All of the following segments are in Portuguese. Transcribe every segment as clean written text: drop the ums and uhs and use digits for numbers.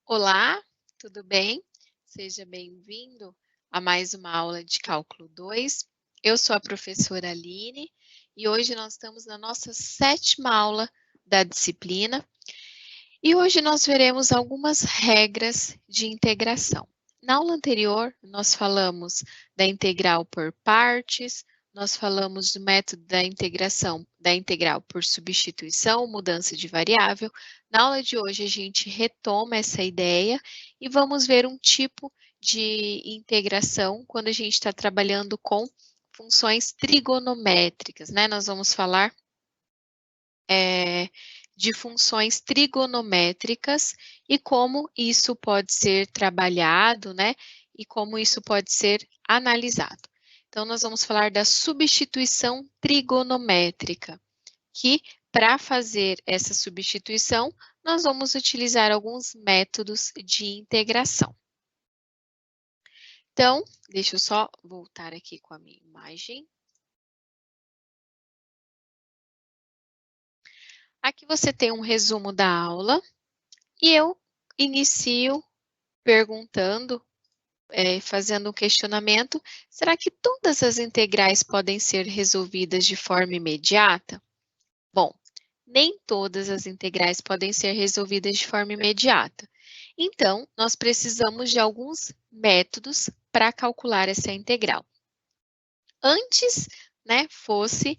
Olá, tudo bem? Seja bem-vindo a mais uma aula de Cálculo 2. Eu sou a professora Aline e hoje nós estamos na nossa sétima aula da disciplina e hoje nós veremos algumas regras de integração. Na aula anterior, nós falamos da integral por partes, nós falamos do método da integração da integral por substituição, mudança de variável. Na aula de hoje, a gente retoma essa ideia e vamos ver um tipo de integração quando a gente está trabalhando com funções trigonométricas, né? Nós vamos falar de funções trigonométricas e como isso pode ser trabalhado, né? E como isso pode ser analisado. Então, nós vamos falar da substituição trigonométrica, que para fazer essa substituição, nós vamos utilizar alguns métodos de integração. Então, deixa eu só voltar aqui com a minha imagem. Aqui você tem um resumo da aula e eu inicio perguntando, fazendo um questionamento: será que todas as integrais podem ser resolvidas de forma imediata? Bom, nem todas as integrais podem ser resolvidas de forma imediata. Então, nós precisamos de alguns métodos para calcular essa integral. Antes, né, fosse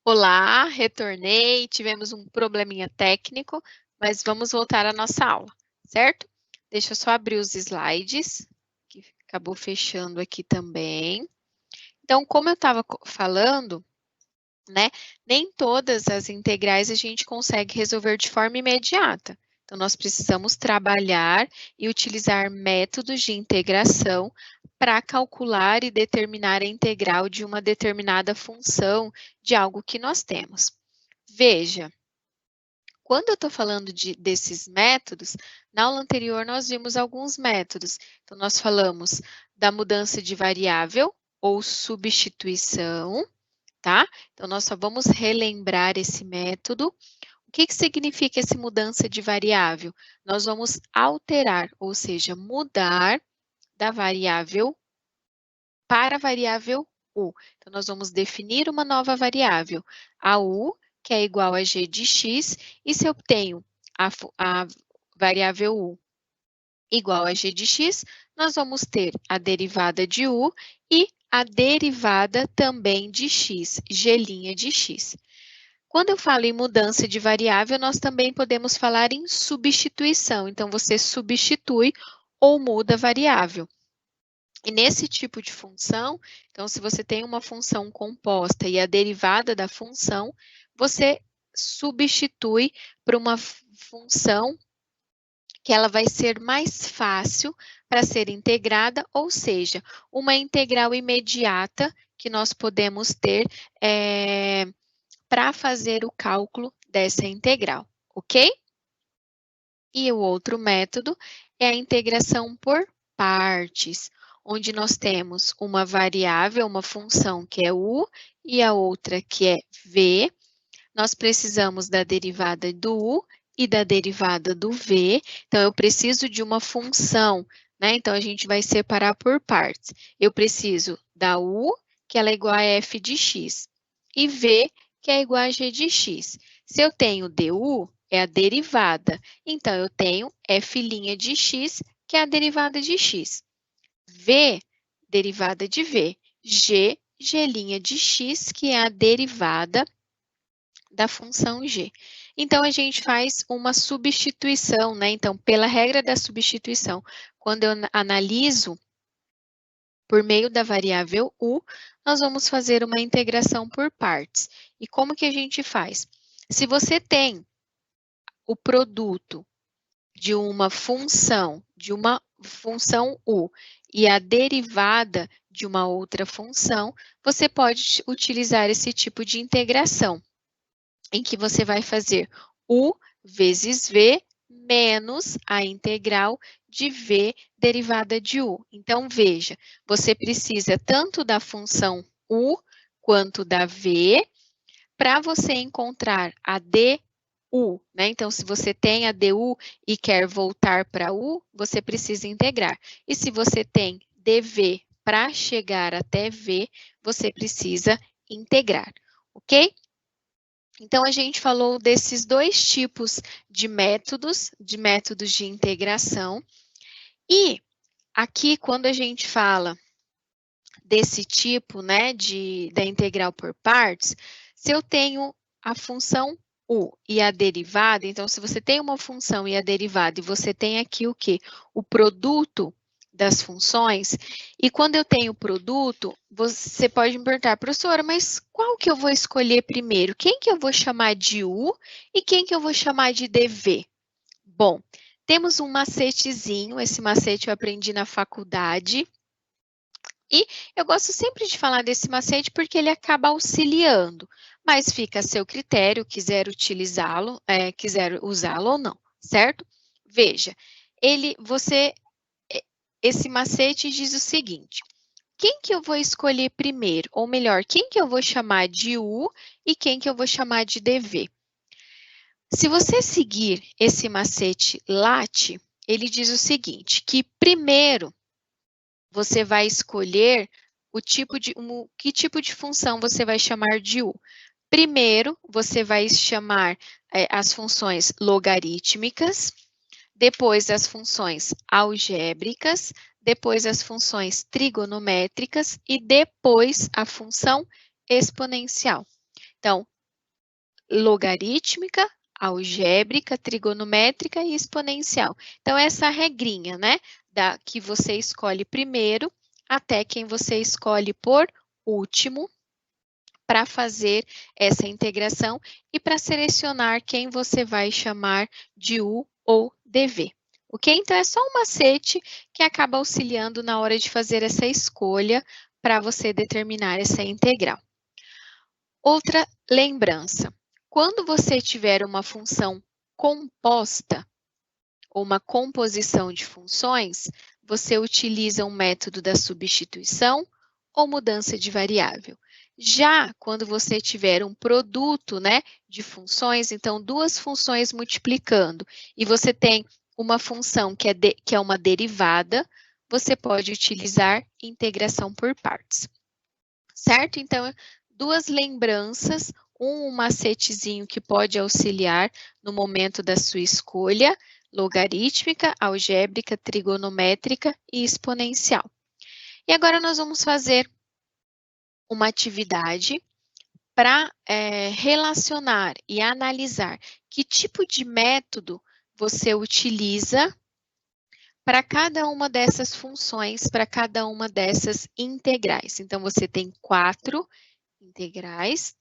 Olá, retornei, tivemos um probleminha técnico, mas vamos voltar à nossa aula, certo? Deixa eu só abrir os slides, que acabou fechando aqui também. Então, como eu estava falando, né, nem todas as integrais a gente consegue resolver de forma imediata. Então, nós precisamos trabalhar e utilizar métodos de integração para calcular e determinar a integral de uma determinada função de algo que nós temos. Veja, quando eu estou falando desses métodos, na aula anterior nós vimos alguns métodos. Então, nós falamos da mudança de variável ou substituição, tá? Então, nós só vamos relembrar esse método. O que significa essa mudança de variável? Nós vamos alterar, ou seja, mudar da variável para a variável u. Então, nós vamos definir uma nova variável, a u, que é igual a g de x, e se eu tenho a variável u igual a g de x, nós vamos ter a derivada de u e a derivada também de x, g' de x. Quando eu falo em mudança de variável, nós também podemos falar em substituição. Então, você substitui ou muda a variável. E nesse tipo de função, então, se você tem uma função composta e a derivada da função, você substitui por uma função que ela vai ser mais fácil para ser integrada, ou seja, uma integral imediata que nós podemos ter para fazer o cálculo dessa integral, ok? E o outro método é a integração por partes, onde nós temos uma variável, uma função que é u e a outra que é v. Nós precisamos da derivada do u e da derivada do v. Então, eu preciso de uma função, né? Então, a gente vai separar por partes. Eu preciso da u, que ela é igual a f de x, e v, que é igual a g de x. Se eu tenho du, é a derivada. Então, eu tenho f' de x, que é a derivada de x. V, derivada de v. G, g' de x, que é a derivada da função g. Então, a gente faz uma substituição, né? Então, pela regra da substituição, quando eu analiso por meio da variável u, nós vamos fazer uma integração por partes. E como que a gente faz? Se você tem o produto de uma função u e a derivada de uma outra função, você pode utilizar esse tipo de integração, em que você vai fazer u vezes v menos a integral de v derivada de u. Então, veja, você precisa tanto da função u quanto da v para você encontrar a du, né? Então, se você tem a du e quer voltar para u, você precisa integrar. E se você tem dv para chegar até v, você precisa integrar, ok? Então, a gente falou desses dois tipos de métodos de integração. E aqui, quando a gente fala desse tipo, né, da integral por partes, se eu tenho a função u e a derivada, então, se você tem uma função e a derivada, e você tem aqui o quê? O produto das funções, e quando eu tenho o produto, você pode me perguntar, professora, mas qual que eu vou escolher primeiro? Quem que eu vou chamar de u e quem que eu vou chamar de dv? Bom, temos um macetezinho, esse macete eu aprendi na faculdade, e eu gosto sempre de falar desse macete porque ele acaba auxiliando, mas fica a seu critério, quiser utilizá-lo, quiser usá-lo ou não, certo? Veja, esse macete diz o seguinte: quem que eu vou escolher primeiro? Ou melhor, quem que eu vou chamar de u e quem que eu vou chamar de dv? Se você seguir esse macete LATE, ele diz o seguinte, que primeiro você vai escolher que tipo de função você vai chamar de u. Primeiro, você vai chamar as funções logarítmicas, depois as funções algébricas, depois as funções trigonométricas e depois a função exponencial. Então, logarítmica, algébrica, trigonométrica e exponencial. Então, essa regrinha, né, que você escolhe primeiro até quem você escolhe por último para fazer essa integração e para selecionar quem você vai chamar de U ou DV. Ok? Então, é só um macete que acaba auxiliando na hora de fazer essa escolha para você determinar essa integral. Outra lembrança. Quando você tiver uma função composta, ou uma composição de funções, você utiliza um método da substituição ou mudança de variável. Já quando você tiver um produto, né, de funções, então duas funções multiplicando, e você tem uma função que é uma derivada, você pode utilizar integração por partes. Certo? Então, duas lembranças, um macetezinho que pode auxiliar no momento da sua escolha, logarítmica, algébrica, trigonométrica e exponencial. E agora nós vamos fazer uma atividade para relacionar e analisar que tipo de método você utiliza para cada uma dessas funções, para cada uma dessas integrais. Então, você tem 4 integrais.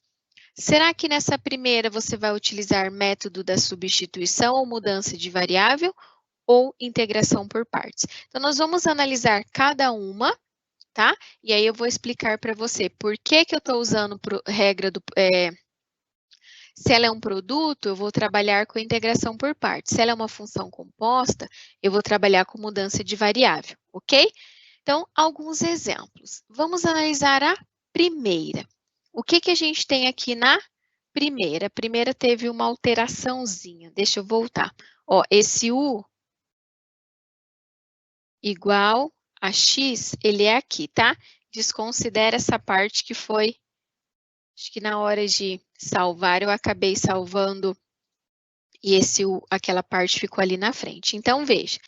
Será que nessa primeira você vai utilizar método da substituição ou mudança de variável ou integração por partes? Então, nós vamos analisar cada uma, tá? E aí eu vou explicar para você por que eu estou usando regra do... se ela é um produto, eu vou trabalhar com integração por partes. Se ela é uma função composta, eu vou trabalhar com mudança de variável, ok? Então, alguns exemplos. Vamos analisar a primeira. O que a gente tem aqui na primeira? A primeira teve uma alteraçãozinha. Deixa eu voltar. Ó, esse U igual a X, ele é aqui, tá? Desconsidera essa parte que foi... Acho que na hora de salvar, eu acabei salvando e aquela parte ficou ali na frente. Então, veja.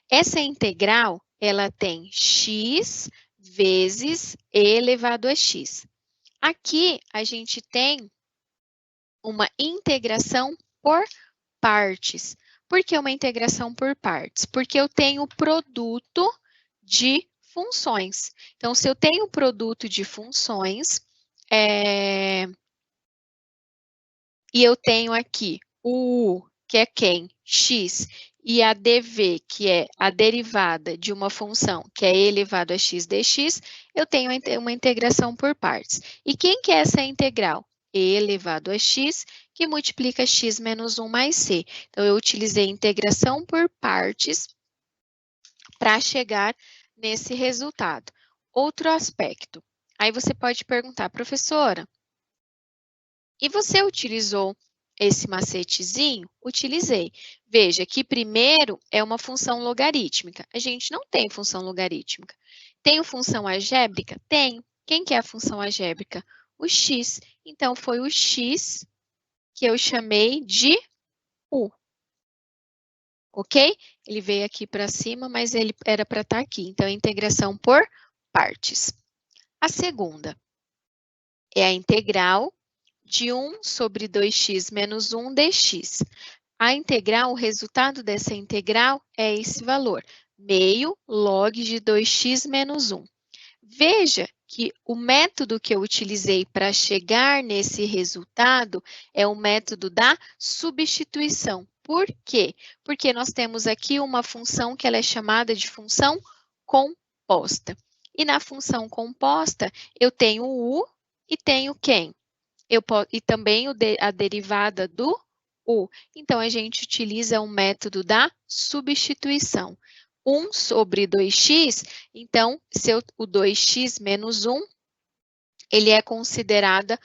Essa integral, ela tem x vezes e elevado a x. Aqui, a gente tem uma integração por partes. Por que uma integração por partes? Porque eu tenho produto de funções. Então, se eu tenho produto de funções, e eu tenho aqui o U, que é quem? X, e a dv, que é a derivada de uma função, que é e elevado a x dx, eu tenho uma integração por partes. E quem que é essa integral? E elevado a x, que multiplica x menos 1 mais c. Então, eu utilizei integração por partes para chegar nesse resultado. Outro aspecto. Aí você pode perguntar, professora, e você utilizou esse macetezinho? Utilizei. Veja que primeiro é uma função logarítmica. A gente não tem função logarítmica. Tem função algébrica? Tem. Quem que é a função algébrica? O x. Então, foi o x que eu chamei de U. Ok? Ele veio aqui para cima, mas ele era para estar aqui. Então, integração por partes. A segunda é a integral de 1 sobre 2x menos 1 dx. A integral, o resultado dessa integral é esse valor, meio log de 2x menos 1. Veja que o método que eu utilizei para chegar nesse resultado é o método da substituição. Por quê? Porque nós temos aqui uma função que ela é chamada de função composta. E na função composta, eu tenho o U e tenho quem? E também a derivada do U. Então, a gente utiliza o método da substituição. 1 sobre 2x, então, o 2x menos 1, ele é considerada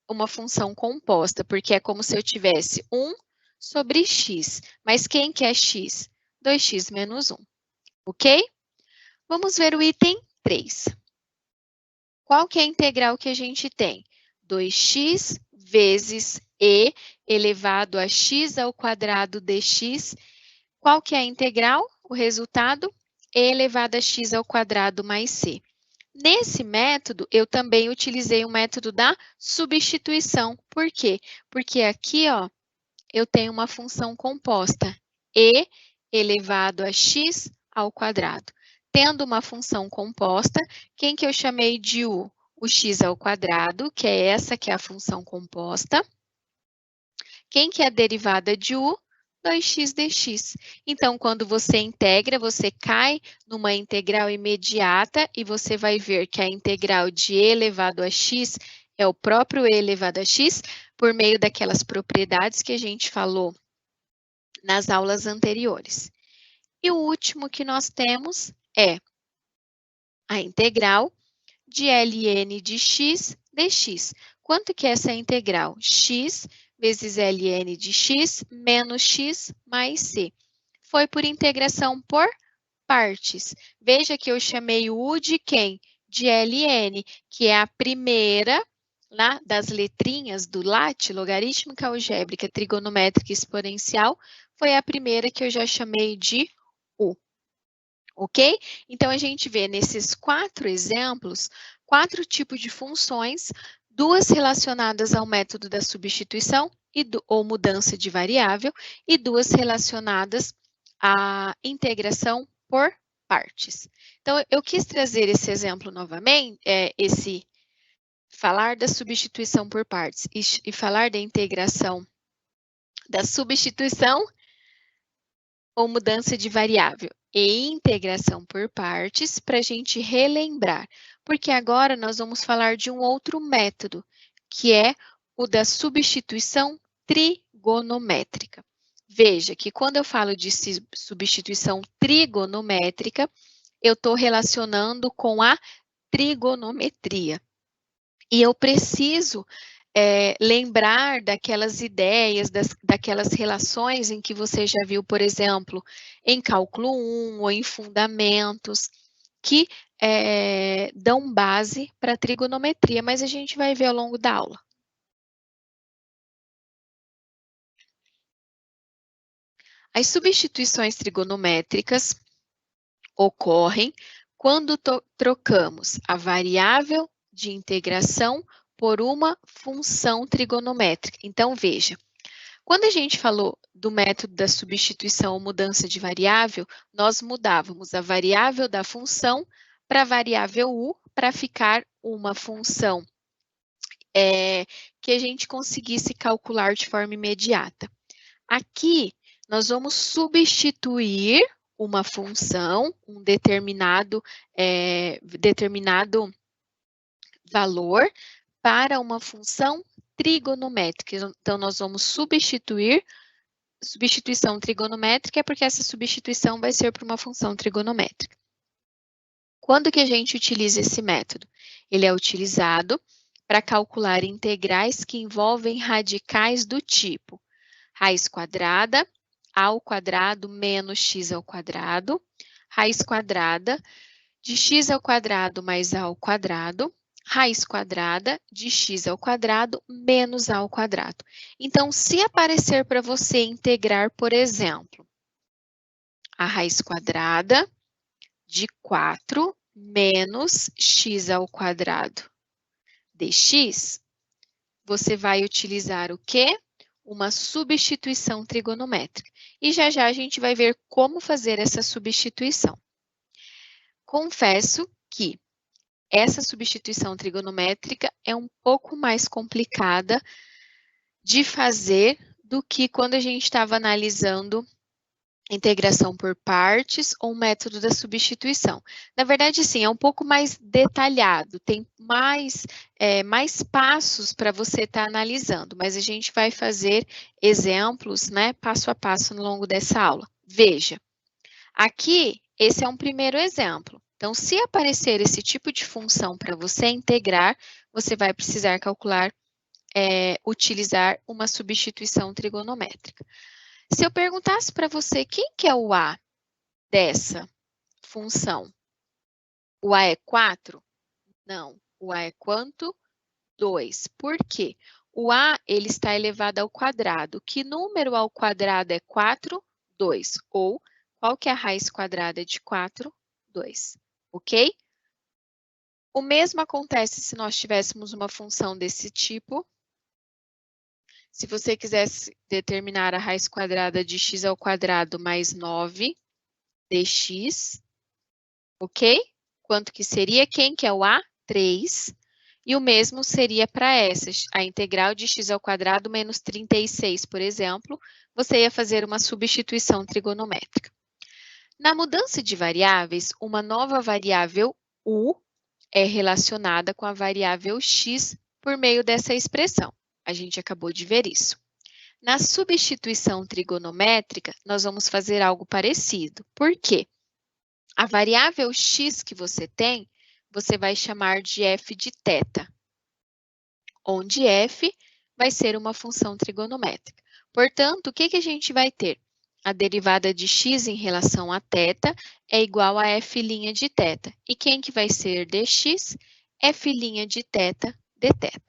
uma função composta, porque é como se eu tivesse 1 sobre x. Mas quem que é x? 2x menos 1, ok? Vamos ver o item 3. Qual que é a integral que a gente tem? 2x vezes e elevado a x ao quadrado dx. Qual que é a integral? O resultado? E elevado a x ao quadrado mais c. Nesse método, eu também utilizei o método da substituição. Por quê? Porque aqui, ó, eu tenho uma função composta, e elevado a x ao quadrado. Tendo uma função composta, quem que eu chamei de u? O x ao quadrado, que é essa que é a função composta. Quem que é a derivada de u? 2x dx. Então, quando você integra, você cai numa integral imediata e você vai ver que a integral de e elevado a x é o próprio e elevado a x por meio daquelas propriedades que a gente falou nas aulas anteriores. E o último que nós temos é a integral de ln de x dx. Quanto que é essa integral? X vezes ln de x menos x mais c. Foi por integração por partes. Veja que eu chamei o u de quem? De ln, que é a primeira lá das letrinhas do LAT, logarítmica, algébrica, trigonométrica e exponencial, foi a primeira que eu já chamei de u. Ok? Então, a gente vê nesses 4 exemplos, 4 tipos de funções, 2 relacionadas ao método da substituição ou mudança de variável, e 2 relacionadas à integração por partes. Então, eu quis trazer esse exemplo novamente, falar da substituição por partes e falar da integração da substituição ou mudança de variável e integração por partes para a gente relembrar, porque agora nós vamos falar de um outro método, que é o da substituição trigonométrica. Veja que quando eu falo de substituição trigonométrica, eu estou relacionando com a trigonometria. E eu preciso lembrar daquelas ideias, daquelas relações em que você já viu, por exemplo, em cálculo 1 ou em fundamentos, que dão base para a trigonometria, mas a gente vai ver ao longo da aula. As substituições trigonométricas ocorrem quando trocamos a variável de integração por uma função trigonométrica. Então, veja, quando a gente falou do método da substituição ou mudança de variável, nós mudávamos a variável da função para a variável u, para ficar uma função que a gente conseguisse calcular de forma imediata. Aqui, nós vamos substituir uma função, um determinado valor, para uma função trigonométrica. Então, nós vamos substituição trigonométrica, é porque essa substituição vai ser para uma função trigonométrica. Quando que a gente utiliza esse método? Ele é utilizado para calcular integrais que envolvem radicais do tipo raiz quadrada, a ao quadrado menos x ao quadrado, raiz quadrada de x ao quadrado mais a ao quadrado, raiz quadrada de x ao quadrado menos a ao quadrado. Então, se aparecer para você integrar, por exemplo, a raiz quadrada de 4 menos x ao quadrado dx, você vai utilizar o quê? Uma substituição trigonométrica. E já já a gente vai ver como fazer essa substituição. Confesso que essa substituição trigonométrica é um pouco mais complicada de fazer do que quando a gente estava analisando integração por partes ou método da substituição. Na verdade, sim, é um pouco mais detalhado, tem mais passos para você estar analisando, mas a gente vai fazer exemplos, né, passo a passo no longo dessa aula. Veja, aqui, esse é um primeiro exemplo. Então, se aparecer esse tipo de função para você integrar, você vai precisar calcular, utilizar uma substituição trigonométrica. Se eu perguntasse para você quem que é o a dessa função, o a é 4? Não, o a é quanto? 2. Por quê? O a ele está elevado ao quadrado. Que número ao quadrado é 4? 2. Ou, qual que é a raiz quadrada de 4? 2. Ok? O mesmo acontece se nós tivéssemos uma função desse tipo. Se você quisesse determinar a raiz quadrada de x ao quadrado mais 9 dx, ok? Quanto que seria? Quem que é o A? 3. E o mesmo seria para essa, a integral de x ao quadrado menos 36, por exemplo, você ia fazer uma substituição trigonométrica. Na mudança de variáveis, uma nova variável u é relacionada com a variável x por meio dessa expressão. A gente acabou de ver isso. Na substituição trigonométrica, nós vamos fazer algo parecido. Por quê? A variável x que você tem, você vai chamar de f de θ, onde f vai ser uma função trigonométrica. Portanto, o que a gente vai ter? A derivada de x em relação a θ é igual a f' de θ. E quem que vai ser dx? F' de θ dθ.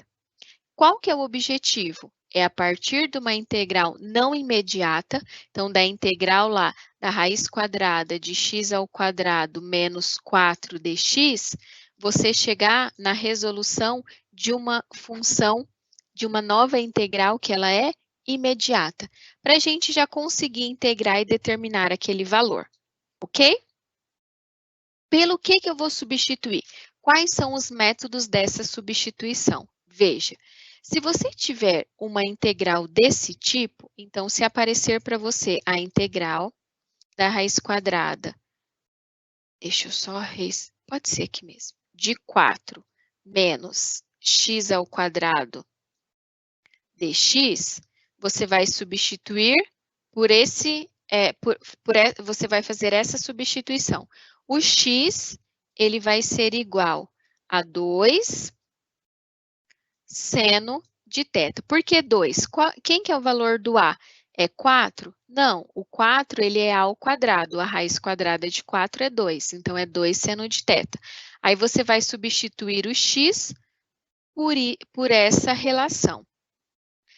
Qual que é o objetivo? É a partir de uma integral não imediata, então da integral lá da raiz quadrada de x ao quadrado menos 4 dx, você chegar na resolução de uma função, de uma nova integral que ela é imediata, para a gente já conseguir integrar e determinar aquele valor, ok? Pelo que eu vou substituir? Quais são os métodos dessa substituição? Veja, se você tiver uma integral desse tipo, então se aparecer para você a integral da raiz quadrada, deixa eu só, pode ser aqui mesmo, de 4 menos x ao quadrado dx, você vai substituir por esse, você vai fazer essa substituição. O x, ele vai ser igual a 2 seno de θ. Por que 2? Quem que é o valor do A? É 4? Não, o 4 ele é A ao quadrado. A raiz quadrada de 4 é 2, então é 2 seno de θ. Aí você vai substituir o x por essa relação.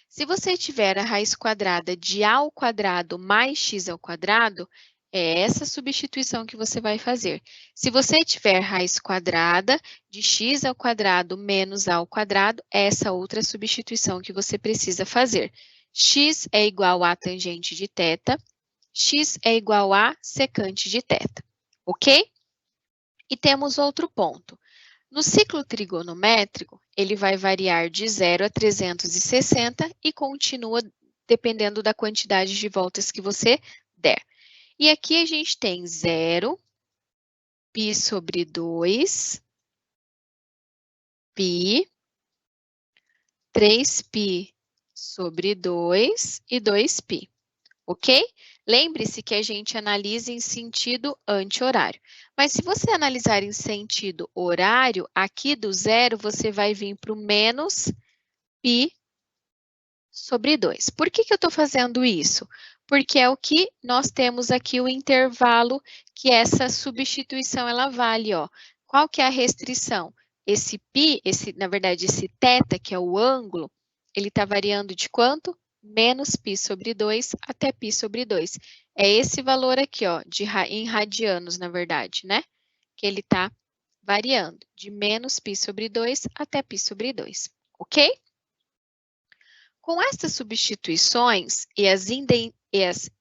Se você tiver a raiz quadrada de A ao quadrado mais x ao quadrado, é essa substituição que você vai fazer. Se você tiver raiz quadrada de x ao quadrado menos a ao quadrado, é essa outra substituição que você precisa fazer. X é igual a tangente de θ, x é igual a secante de θ, ok? E temos outro ponto. No ciclo trigonométrico, ele vai variar de 0 a 360 e continua dependendo da quantidade de voltas que você der. E aqui a gente tem 0, π sobre 2, π, 3π sobre 2 e 2π, ok? Lembre-se que a gente analisa em sentido anti-horário. Mas se você analisar em sentido horário, aqui do 0, você vai vir para o menos π sobre 2. Por que eu estou fazendo isso? Porque é o que nós temos aqui o intervalo que essa substituição ela vale, ó. Qual que é a restrição? Esse π, na verdade, esse θ, que é o ângulo, ele está variando de quanto? Menos π sobre 2 até π sobre 2. É esse valor aqui, ó, em radianos, na verdade, né? Que ele está variando de menos π sobre 2 até π sobre 2, ok? Com estas substituições e as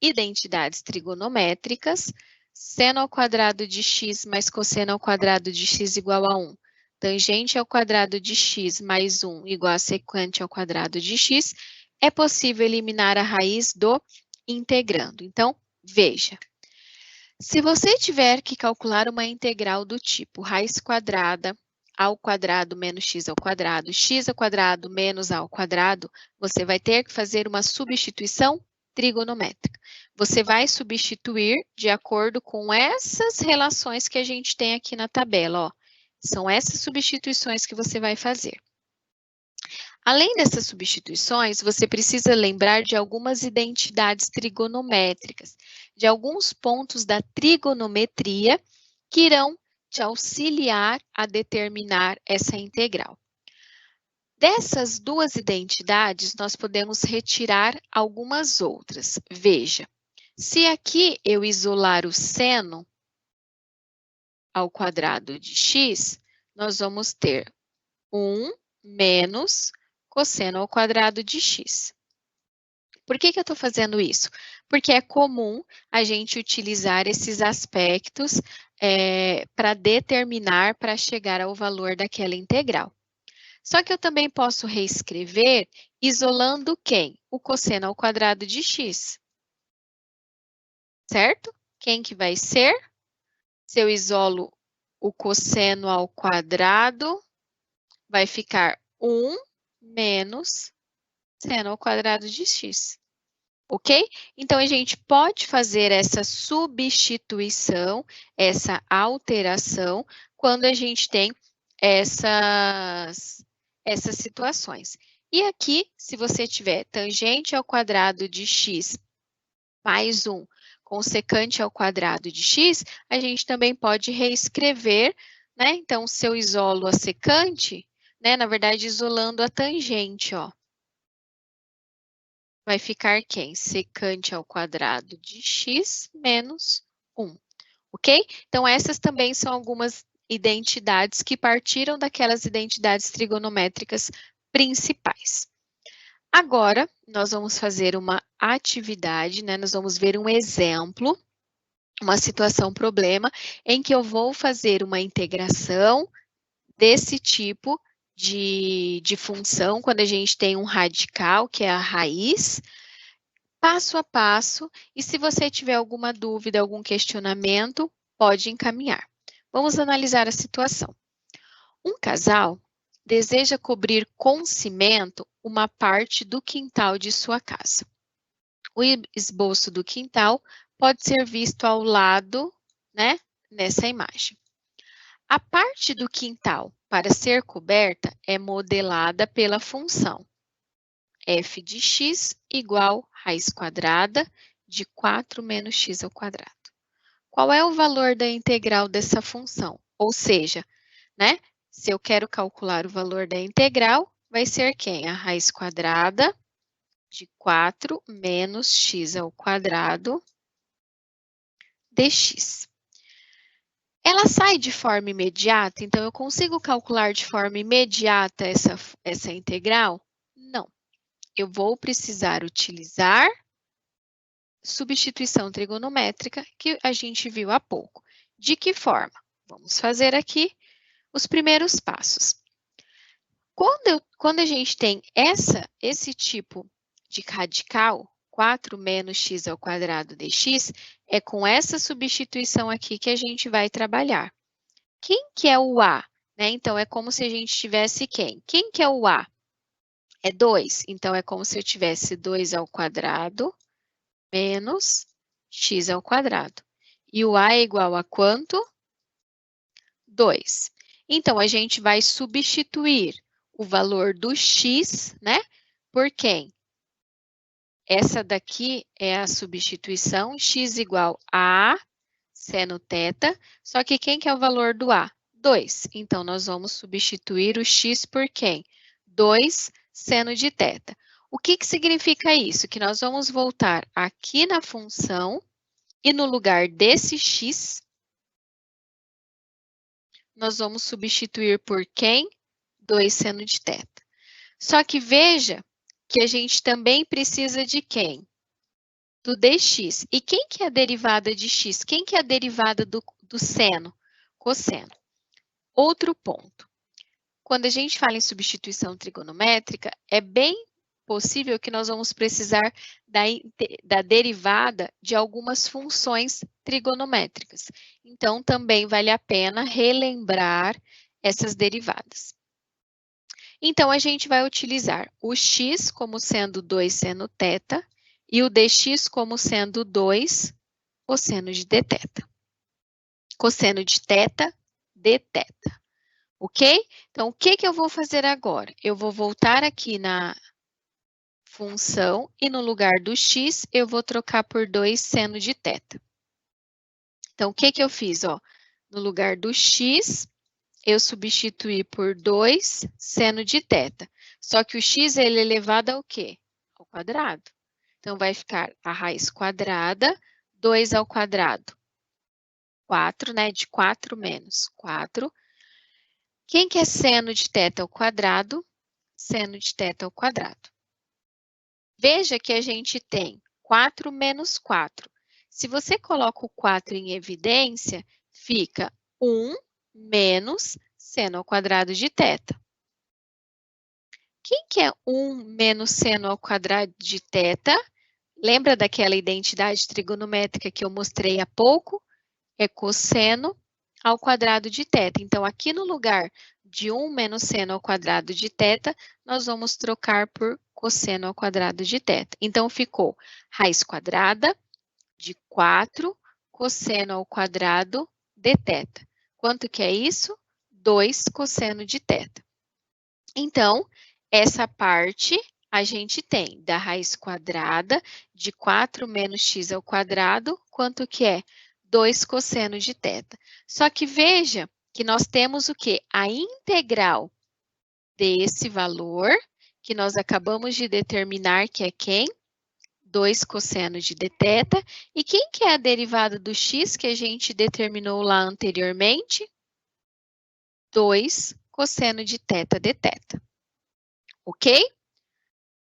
identidades trigonométricas, seno ao quadrado de x mais cosseno ao quadrado de x igual a 1, tangente ao quadrado de x mais 1 igual a secante ao quadrado de x, é possível eliminar a raiz do integrando. Então, veja. Se você tiver que calcular uma integral do tipo raiz quadrada ao quadrado menos x ao quadrado menos a ao quadrado, você vai ter que fazer uma substituição trigonométrica. Você vai substituir de acordo com essas relações que a gente tem aqui na tabela, ó. São essas substituições que você vai fazer. Além dessas substituições, você precisa lembrar de algumas identidades trigonométricas, de alguns pontos da trigonometria que irão te auxiliar a determinar essa integral. Dessas duas identidades, nós podemos retirar algumas outras. Veja, se aqui eu isolar o seno ao quadrado de x, nós vamos ter 1 menos cosseno ao quadrado de x. Por que eu estou fazendo isso? Porque é comum a gente utilizar esses aspectos para determinar, para chegar ao valor daquela integral. Só que eu também posso reescrever isolando quem? O cosseno ao quadrado de x. Certo? Quem que vai ser? Se eu isolo o cosseno ao quadrado, vai ficar 1 menos seno ao quadrado de x. Ok? Então, a gente pode fazer essa substituição, essa alteração, quando a gente tem essas situações. E aqui, se você tiver tangente ao quadrado de x mais 1 com secante ao quadrado de x, a gente também pode reescrever, né? Então, se eu isolo a secante, né? Na verdade, isolando a tangente, ó. Vai ficar quem? Secante ao quadrado de x menos 1, ok? Então, essas também são algumas identidades que partiram daquelas identidades trigonométricas principais. Agora, nós vamos fazer uma atividade, né? Nós vamos ver um exemplo, uma situação problema, em que eu vou fazer uma integração desse tipo de função, quando a gente tem um radical, que é a raiz, passo a passo, e se você tiver alguma dúvida, algum questionamento, pode encaminhar. Vamos analisar a situação. Um casal deseja cobrir com cimento uma parte do quintal de sua casa. O esboço do quintal pode ser visto ao lado, né, nessa imagem. A parte do quintal para ser coberta é modelada pela função f de x igual raiz quadrada de 4 menos x ao quadrado. Qual é o valor da integral dessa função? Ou seja, né, se eu quero calcular o valor da integral, vai ser quem? A raiz quadrada de 4 menos x ao quadrado dx. Ela sai de forma imediata, então eu consigo calcular de forma imediata essa integral? Não. Eu vou precisar utilizar substituição trigonométrica que a gente viu há pouco. De que forma? Vamos fazer aqui os primeiros passos. Quando a gente tem esse tipo de radical, 4 menos x ao quadrado dx, é com essa substituição aqui que a gente vai trabalhar. Quem que é o a? Né? Então, é como se a gente tivesse quem? Quem que é o a? É 2. Então, é como se eu tivesse 2 ao quadrado menos x ao quadrado. E o a é igual a quanto? 2. Então, a gente vai substituir o valor do x, né, por quem? Essa daqui é a substituição, x igual a seno θ, só que quem que é o valor do a? 2. Então, nós vamos substituir o x por quem? 2 seno de θ. O que significa isso? Que nós vamos voltar aqui na função e no lugar desse x, nós vamos substituir por quem? 2 seno de θ. Só que veja que a gente também precisa de quem? Do dx. E quem que é a derivada de x? Quem que é a derivada do seno? Cosseno. Outro ponto. Quando a gente fala em substituição trigonométrica, é bem possível que nós vamos precisar da derivada de algumas funções trigonométricas. Então, também vale a pena relembrar essas derivadas. Então, a gente vai utilizar o x como sendo 2 seno θ e o dx como sendo 2 cosseno de dθ. Cosseno de θ, dθ. Ok? Então, o que eu vou fazer agora? Eu vou voltar aqui na função e no lugar do x, eu vou trocar por 2 seno de θ. Então, o que eu fiz? Ó, no lugar do x, eu substituí por 2 seno de θ. Só que o x ele é elevado ao quê? Ao quadrado. Então, vai ficar a raiz quadrada, 2 ao quadrado. 4, né? De 4 menos 4. Quem que é seno de θ ao quadrado? Seno de θ ao quadrado. Veja que a gente tem 4 menos 4. Se você coloca o 4 em evidência, fica 1 menos seno ao quadrado de θ. Quem que é 1 menos seno ao quadrado de θ? Lembra daquela identidade trigonométrica que eu mostrei há pouco? É cosseno ao quadrado de θ. Então, aqui no lugar de 1 menos seno ao quadrado de θ, nós vamos trocar por cosseno ao quadrado de θ. Então, ficou raiz quadrada de 4 cosseno ao quadrado de θ. Quanto que é isso? 2 cosseno de θ. Então, essa parte a gente tem da raiz quadrada de 4 menos x ao quadrado, quanto que é? 2 cosseno de θ. Só que veja que nós temos o quê? A integral desse valor, que nós acabamos de determinar, que é quem? 2 cosseno de dθ. E quem que é a derivada do x que a gente determinou lá anteriormente? 2 cosseno de θ dθ. Ok?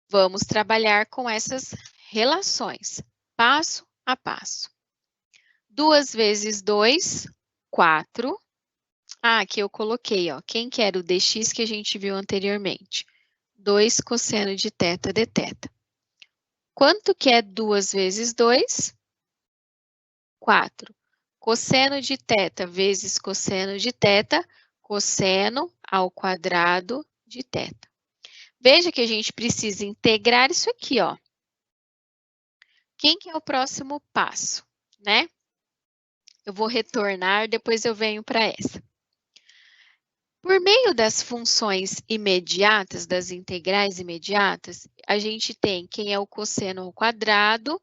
Vamos trabalhar com essas relações, passo a passo. 2 vezes 2, 4. Aqui eu coloquei, ó, quem que era o dx que a gente viu anteriormente? 2 cosseno de θ dθ. Quanto que é 2 vezes 2? 4. Cosseno de θ vezes cosseno de θ, cosseno ao quadrado de θ. Veja que a gente precisa integrar isso aqui, ó. Quem que é o próximo passo, né? Eu vou retornar, depois eu venho para essa. Por meio das funções imediatas, das integrais imediatas, a gente tem quem é o cosseno ao quadrado,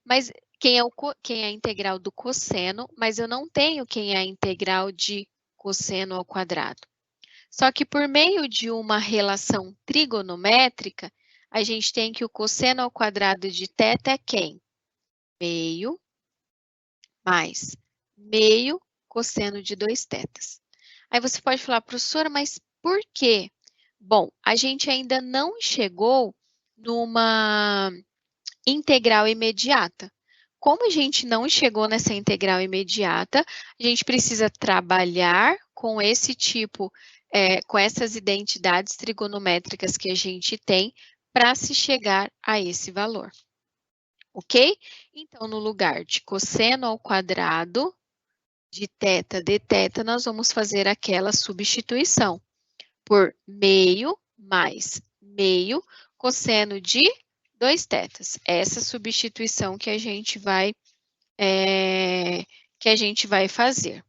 mas quem é a integral do cosseno, mas eu não tenho quem é a integral de cosseno ao quadrado. Só que por meio de uma relação trigonométrica, a gente tem que o cosseno ao quadrado de θ é quem? Meio mais meio cosseno de 2θ. Aí você pode falar, professora, mas por quê? Bom, a gente ainda não chegou numa integral imediata. Como a gente não chegou nessa integral imediata, a gente precisa trabalhar com esse tipo, com essas identidades trigonométricas que a gente tem para se chegar a esse valor. Ok? Então, no lugar de cosseno ao quadrado de θ dθ, nós vamos fazer aquela substituição por meio mais meio cosseno de 2θ. Essa substituição que a gente vai fazer.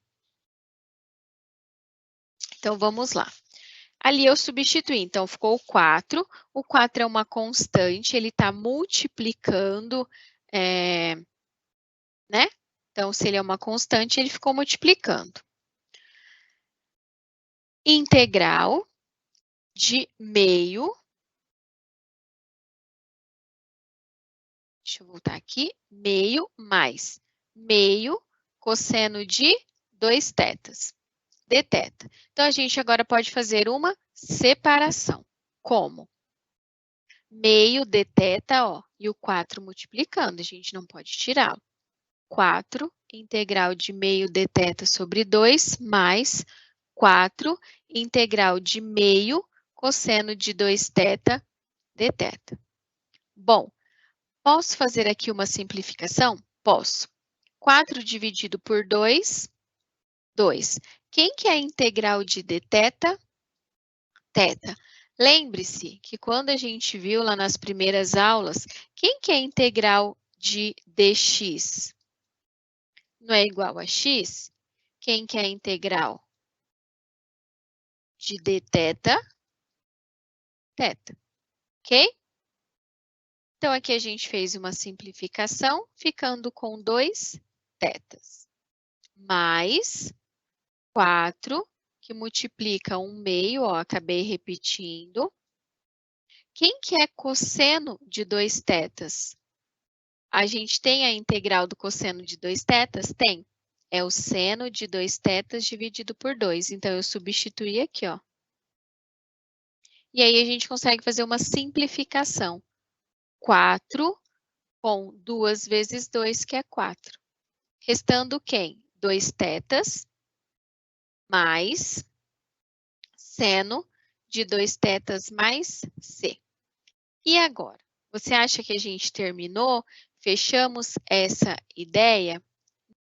Então, vamos lá. Ali eu substituí, então ficou o 4. O 4 é uma constante, ele está multiplicando, né? Então, se ele é uma constante, ele ficou multiplicando. Integral de meio. Deixa eu voltar aqui. Meio mais meio cosseno de 2θ. Dθ. Então, a gente agora pode fazer uma separação. Como? Meio dθ, ó, e o 4 multiplicando, a gente não pode tirá-lo. 4 integral de meio dθ sobre 2 mais 4 integral de meio cosseno de 2θ dθ. Bom, posso fazer aqui uma simplificação? Posso. 4 dividido por 2, 2. Quem que é a integral de dθ? Θ. Lembre-se que quando a gente viu lá nas primeiras aulas, quem que é a integral de dx? Não é igual a x? Quem que é a integral de dθ? Θ. Ok? Então, aqui a gente fez uma simplificação, ficando com 2 θs. Mais 4, que multiplica 1 meio, ó, acabei repetindo. Quem que é cosseno de 2 θs? A gente tem a integral do cosseno de 2 θs? Tem. é o seno de 2θ dividido por 2. Então, eu substituí aqui, ó. E aí, a gente consegue fazer uma simplificação. 4 com 2 vezes 2, que é 4. Restando quem? 2θ mais seno de 2θ mais c. E agora? Você acha que a gente terminou? Fechamos essa ideia?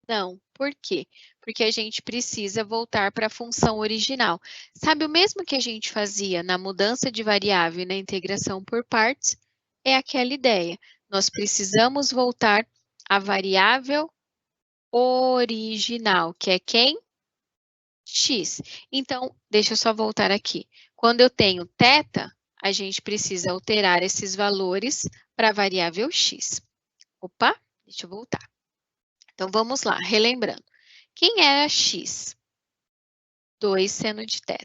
Não. Por quê? Porque a gente precisa voltar para a função original. Sabe o mesmo que a gente fazia na mudança de variável e na integração por partes? É aquela ideia. Nós precisamos voltar à variável original, que é quem? X. Então, deixa eu só voltar aqui. Quando eu tenho θ, a gente precisa alterar esses valores para a variável x. Opa, deixa eu voltar. Então, vamos lá, relembrando. Quem era x? 2 seno de θ.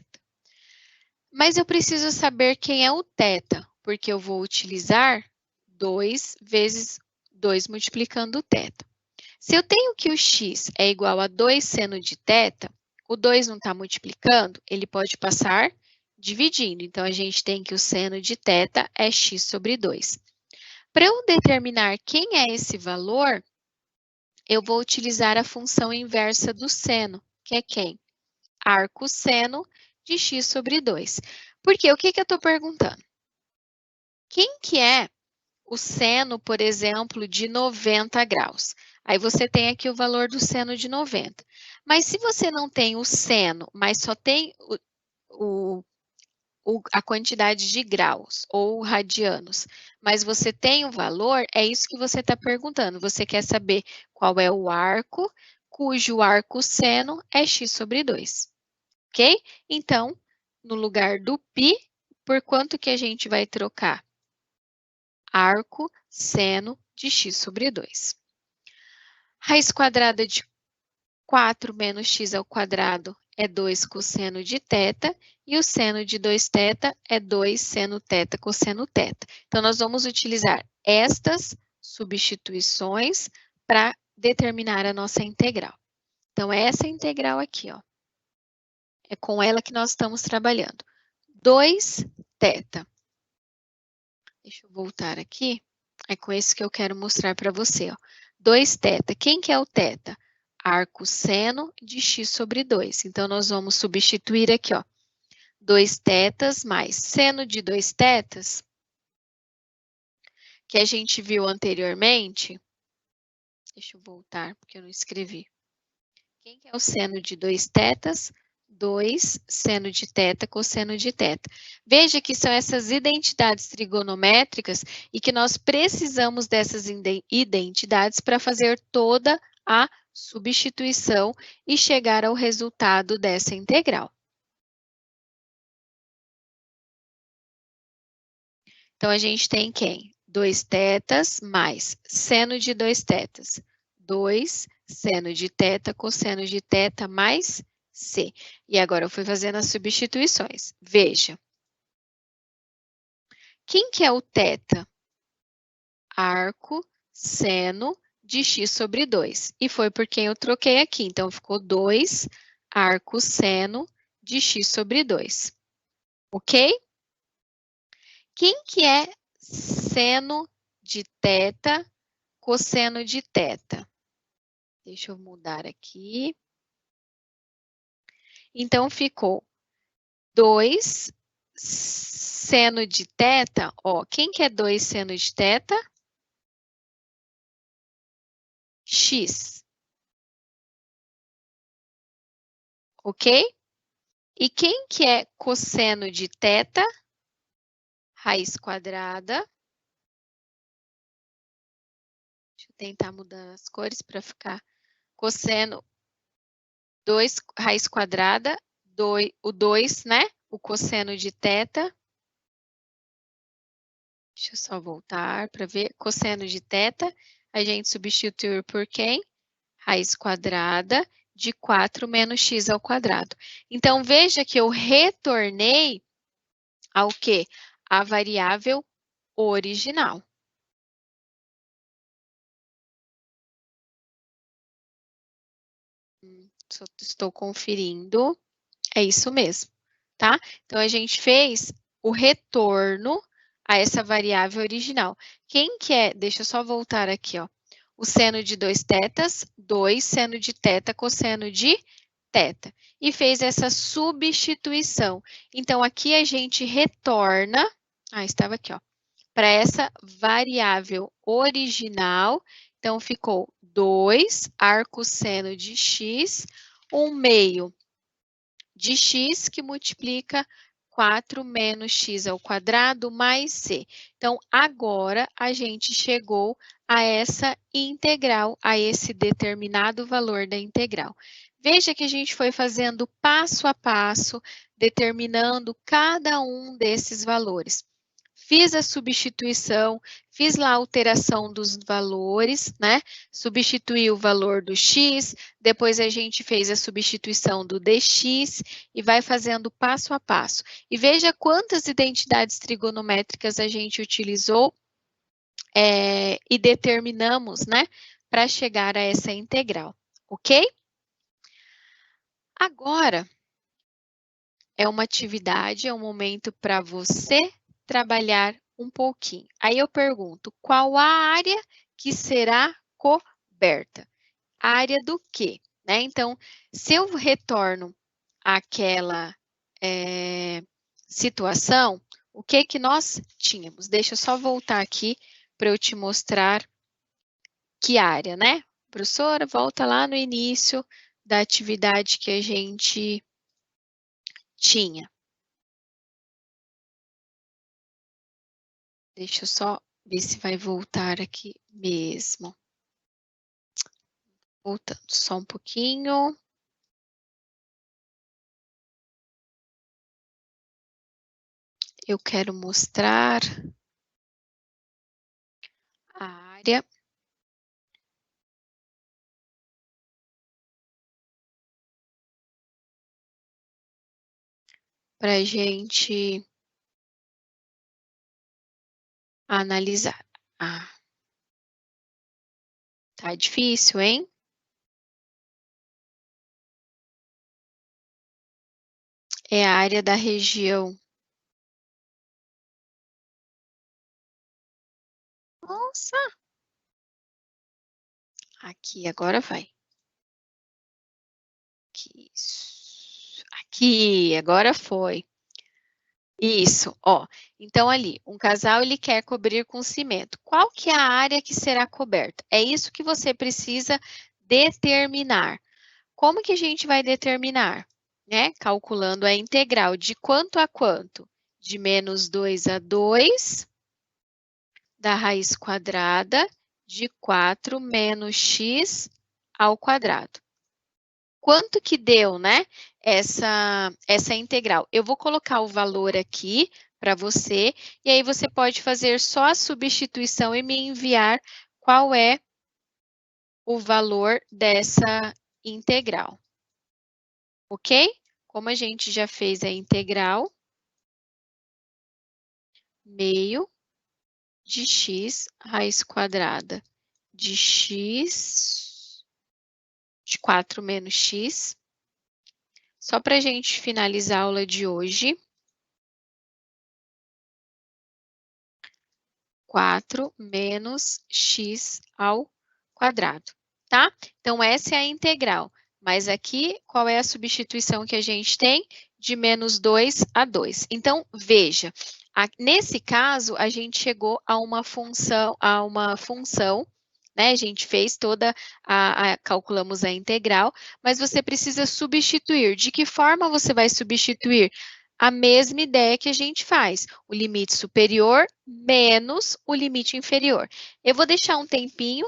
Mas eu preciso saber quem é o θ, porque eu vou utilizar 2 vezes 2 multiplicando o θ. Se eu tenho que o x é igual a 2 seno de θ, o 2 não está multiplicando, ele pode passar dividindo. Então, a gente tem que o seno de θ é x sobre 2. Para eu determinar quem é esse valor, eu vou utilizar a função inversa do seno, que é quem? Arcosseno de x sobre 2. Porque o que eu estou perguntando? Quem que é o seno, por exemplo, de 90 graus? Aí você tem aqui o valor do seno de 90. Mas se você não tem o seno, mas só tem a quantidade de graus ou radianos, mas você tem o valor, é isso que você está perguntando. Você quer saber qual é o arco, cujo arco seno é x sobre 2. Ok? Então, no lugar do π, por quanto que a gente vai trocar? Arco seno de x sobre 2. Raiz quadrada de 4 menos x ao quadrado é 2 cosseno de θ, e o seno de 2θ é 2 seno θ cosseno θ. Então, nós vamos utilizar estas substituições para determinar a nossa integral. Então, é essa integral aqui, ó. É com ela que nós estamos trabalhando. 2θ. Deixa eu voltar aqui. É com esse que eu quero mostrar para você, ó. 2θ. Quem que é o θ? Arco seno de x sobre 2. Então, nós vamos substituir aqui, ó. 2θ mais seno de 2θ, que a gente viu anteriormente. Deixa eu voltar, porque eu não escrevi. Quem que é o seno de 2θ? 2 seno de θ cosseno de θ. Veja que são essas identidades trigonométricas e que nós precisamos dessas identidades para fazer toda a substituição e chegar ao resultado dessa integral. Então, a gente tem quem? 2θ mais seno de 2θ. 2 seno de θ cosseno de θ mais C. E agora eu fui fazendo as substituições. Veja. Quem que é o θ? Arco seno de x sobre 2. E foi por quem eu troquei aqui. Então, ficou 2 arco seno de x sobre 2. Ok? Quem que é seno de θ cosseno de θ? Deixa eu mudar aqui. Então, ficou 2 seno de θ, ó, quem que é 2 seno de θ? X. Ok? E quem que é cosseno de θ? Raiz quadrada. Deixa eu tentar mudar as cores para ficar cosseno 2 raiz quadrada, o 2, né? O cosseno de θ. Deixa eu só voltar para ver. Cosseno de θ, a gente substitui por quem? Raiz quadrada de 4 menos x ao quadrado. Então, veja que eu retornei ao quê? A variável original. Só estou conferindo. É isso mesmo, tá? Então, a gente fez o retorno a essa variável original. Quem que é? Deixa eu só voltar aqui, ó. O seno de 2 tetas, 2 seno de teta, cosseno de teta. E fez essa substituição. Então, aqui a gente retorna... estava aqui, ó. Para essa variável original. Então, ficou 2 arcosseno de x, 1 meio de x que multiplica 4 menos x ao quadrado mais c. Então, agora a gente chegou a essa integral, a esse determinado valor da integral. Veja que a gente foi fazendo passo a passo, determinando cada um desses valores. Fiz a substituição, fiz lá a alteração dos valores, né? Substituí o valor do x, depois a gente fez a substituição do dx e vai fazendo passo a passo. E veja quantas identidades trigonométricas a gente utilizou e determinamos, né? Para chegar a essa integral, ok? Agora, é uma atividade, é um momento para você trabalhar um pouquinho. Aí eu pergunto, qual a área que será coberta? A área do quê? Né? Então, se eu retorno àquela situação, o que que nós tínhamos? Deixa eu só voltar aqui para eu te mostrar que área, né? Professora, volta lá no início da atividade que a gente tinha. Deixa eu só ver se vai voltar aqui mesmo. Voltando só um pouquinho. Eu quero mostrar a área. Para a gente analisar. Tá difícil, hein? É a área da região. Nossa! Aqui, agora vai. Aqui, agora foi. Isso, ó. Então, ali, um casal ele quer cobrir com cimento. Qual que é a área que será coberta? É isso que você precisa determinar. Como que a gente vai determinar? Né? Calculando a integral de quanto a quanto? De menos 2 a 2 da raiz quadrada de 4 menos x ao quadrado. Quanto que deu, né? Essa integral. Eu vou colocar o valor aqui para você, e aí você pode fazer só a substituição e me enviar qual é o valor dessa integral. Ok? Como a gente já fez a integral, meio de x raiz quadrada de x de 4 menos x. Só para a gente finalizar a aula de hoje. 4 menos x ao quadrado, tá? Então, essa é a integral. Mas aqui, qual é a substituição que a gente tem? De menos 2 a 2. Então, veja, nesse caso, a gente chegou a uma função, né? A gente fez calculamos a integral, mas você precisa substituir. De que forma você vai substituir? A mesma ideia que a gente faz, o limite superior menos o limite inferior. Eu vou deixar um tempinho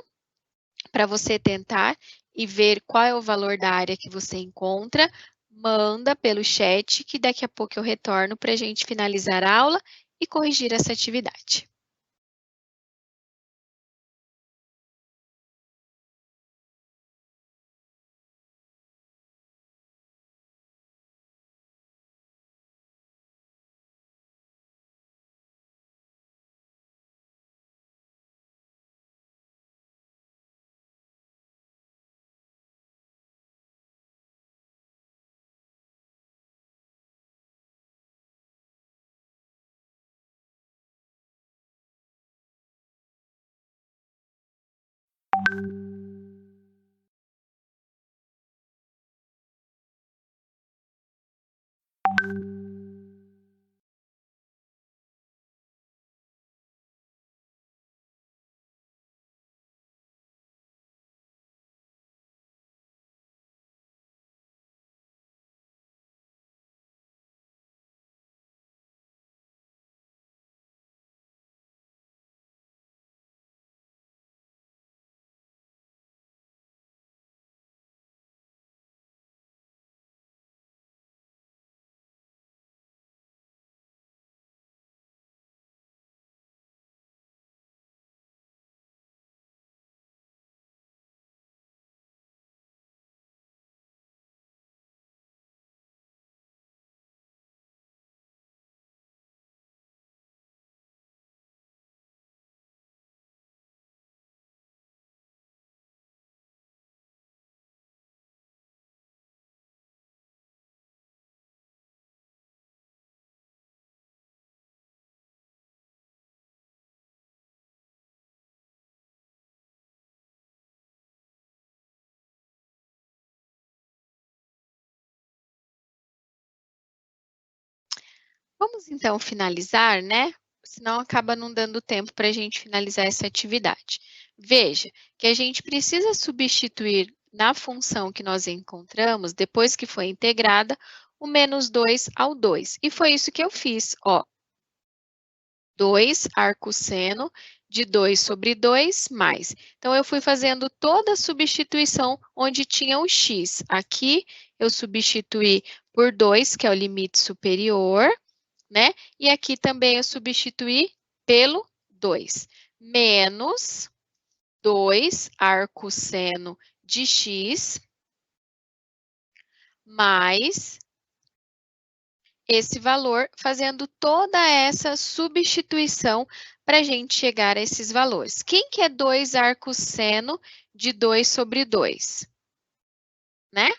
para você tentar e ver qual é o valor da área que você encontra. Manda pelo chat que daqui a pouco eu retorno para a gente finalizar a aula e corrigir essa atividade. Vamos então finalizar, né? Senão acaba não dando tempo para a gente finalizar essa atividade. Veja que a gente precisa substituir na função que nós encontramos, depois que foi integrada, o menos 2 ao 2. E foi isso que eu fiz, ó. 2 arcosseno de 2 sobre 2 mais. Então, eu fui fazendo toda a substituição onde tinha o x. Aqui, eu substituí por 2, que é o limite superior, né? E aqui também eu substituí pelo 2. Menos 2 arcosseno de x mais esse valor, fazendo toda essa substituição para a gente chegar a esses valores. Quem que é 2 arcosseno de 2 sobre 2? Né?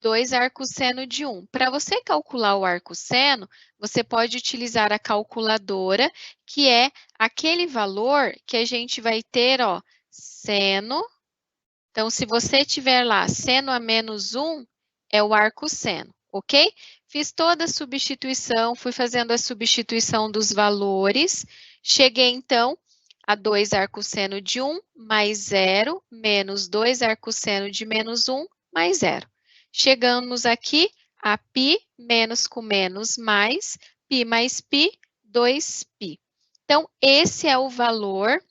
2 arcosseno de 1. Para você calcular o arcosseno, você pode utilizar a calculadora, que é aquele valor que a gente vai ter, ó, seno. Então, se você tiver lá seno a menos 1, é o arcosseno, ok? Fiz toda a substituição, fui fazendo a substituição dos valores. Cheguei, então, a 2 arcosseno de 1 mais 0, menos 2 arcosseno de menos 1 mais 0. Chegamos aqui a π, menos com menos mais, π mais π, 2π. Então, esse é o valor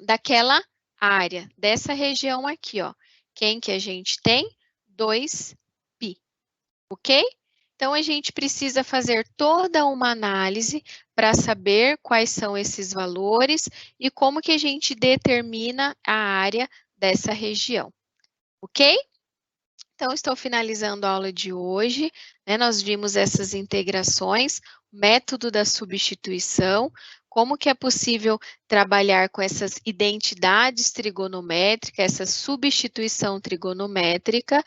daquela área, dessa região aqui, ó. Quem que a gente tem? 2π, ok? Então, a gente precisa fazer toda uma análise para saber quais são esses valores e como que a gente determina a área dessa região, ok? Então, estou finalizando a aula de hoje, né? Nós vimos essas integrações, método da substituição, como que é possível trabalhar com essas identidades trigonométricas, essa substituição trigonométrica,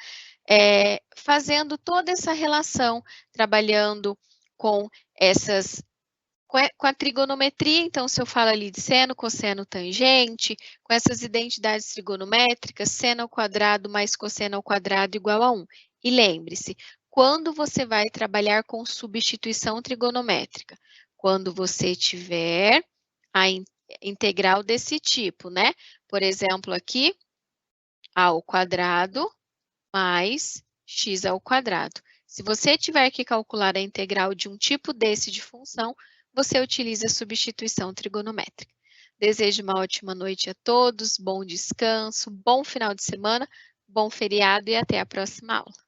fazendo toda essa relação, trabalhando com essas com a trigonometria, então, se eu falo ali de seno, cosseno, tangente, com essas identidades trigonométricas, seno ao quadrado mais cosseno ao quadrado igual a 1. E lembre-se, quando você vai trabalhar com substituição trigonométrica? Quando você tiver a integral desse tipo, né? Por exemplo, aqui, a ao quadrado mais x ao quadrado. Se você tiver que calcular a integral de um tipo desse de função, você utiliza a substituição trigonométrica. Desejo uma ótima noite a todos, bom descanso, bom final de semana, bom feriado e até a próxima aula.